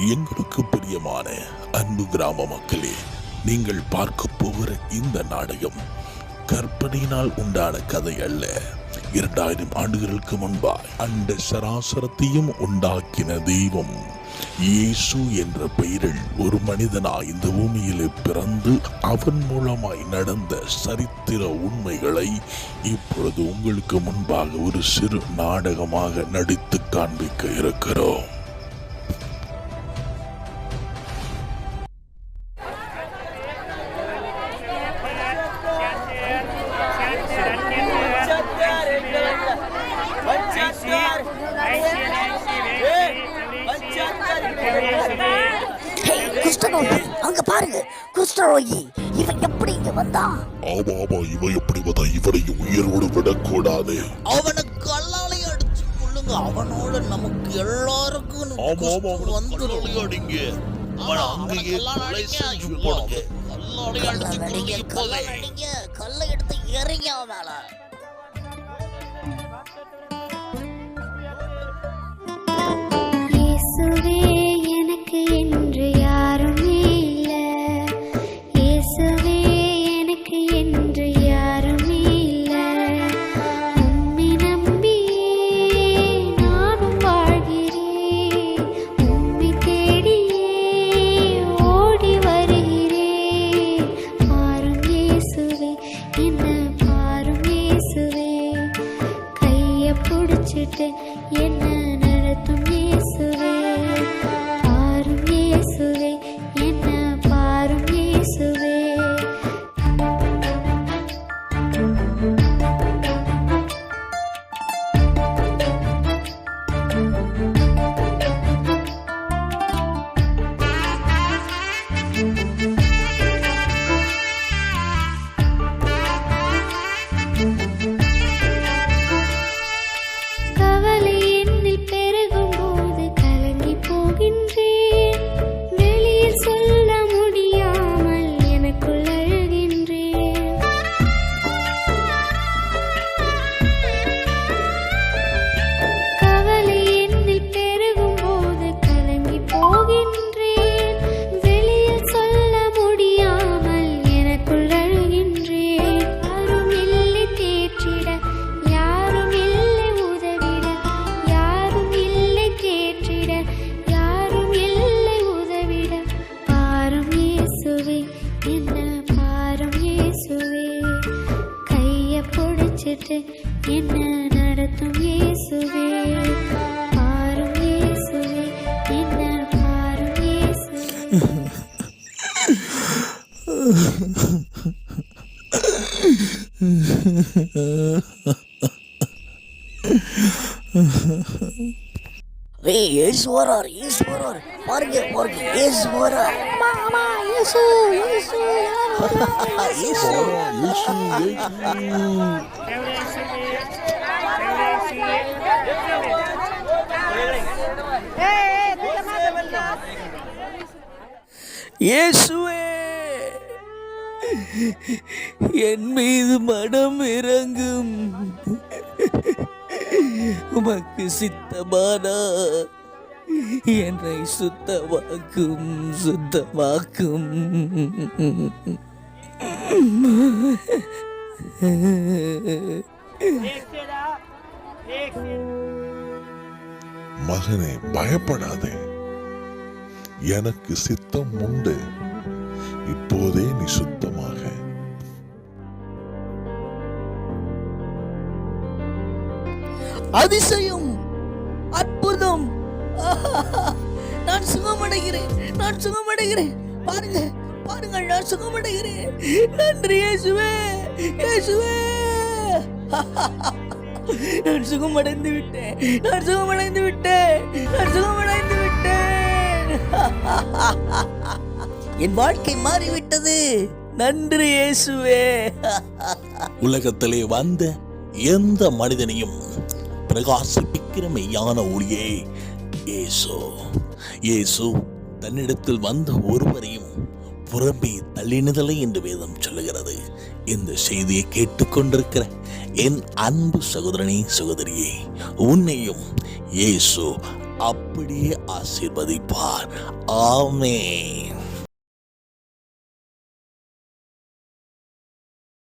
எங்களுக்கு பிரியமான அன்பு கிராம மக்களே, நீங்கள் பார்க்க போகிற இந்த நாடகம் கற்பனையினால் உண்டான கதை அல்ல. 2000 ஆண்டுகளுக்கு முன்பாய் அண்ட சராசரத்தையும் உண்டாக்கின தெய்வம் இயேசு என்ற பெயரில் ஒரு மனிதனாய் இந்த பூமியிலே பிறந்து அவன் மூலமாய் நடந்த சரித்திர உண்மைகளை இப்பொழுது உங்களுக்கு முன்பாக ஒரு சிறு நாடகமாக நடித்து காண்பிக்க இருக்கிறோம். அங்க பாருங்க, குஷ்டரோகி இவன் எப்படி இங்க வந்தான்? ஆமா இவன் எப்படி வந்தா? இவனையும் உயிரோடு விடக்கூடாது. அவனை கல்லாலை அடிச்சு கொள்ளுங்க. அவனோட நமக்கு எல்லாருக்கும் வந்துடுங்க. கல்லை எடுத்து எறிங்க மேல. என்ன நடத்தும் இயேசுவே, பாரும் இயேசுவே, என்ன பாரும் இயேசுவே. என்ன நடத்தும் இயேசுவே, பாரும் இயேசுவே, என்ன பாரும் இயேசுவே. இயேசு வரார், இயேசு வரார். பாருங்க பாருங்க, இயேசு வரார். மாமா இயேசு, இயேசு இயேசு இயேசுவே, என் மீது மனம் இறங்கும். உமக்கு சித்தமானா என்னை சுத்தமாக்கும், சுத்தமாக்கும். மகனே, பயப்படாதே, எனக்கு சித்தம் உண்டு. இப்போதே நீ சுத்தமாக. அதிசயம், அற்புதம், நான் சுகமடைகிறேன், நான் சுகமடைகிறேன். பாருங்க பாருங்கள், நான் சுகமடைகிறேன். நன்றி இயேசுவே, இயேசுவே. நான் சுகமடைந்து விட்டேன், நான் சுகமடைந்து விட்டேன், நான் சுகமடைந்து விட்டேன். என் வாழ்க்கை மாறிவிட்டது. நன்றி இயேசுவே. உலகத்திலே வந்த எந்த மனிதனையும் பிரகாசிப்பிக்கிற மெய்யான ஒளியே இயேசு. இயேசு தன்னிடத்தில் வந்த ஒருவரையும் புறம்பே தள்ளினதில்லை என்று வேதம் சொல்லுகிறது. இந்த செய்தியை கேட்டுக்கொண்டிருக்கிற என் அன்பு சகோதரனே, சகோதரியே, உன்னையும் இயேசு அப்படியே ஆசீர்வதிப்பார். ஆமென்.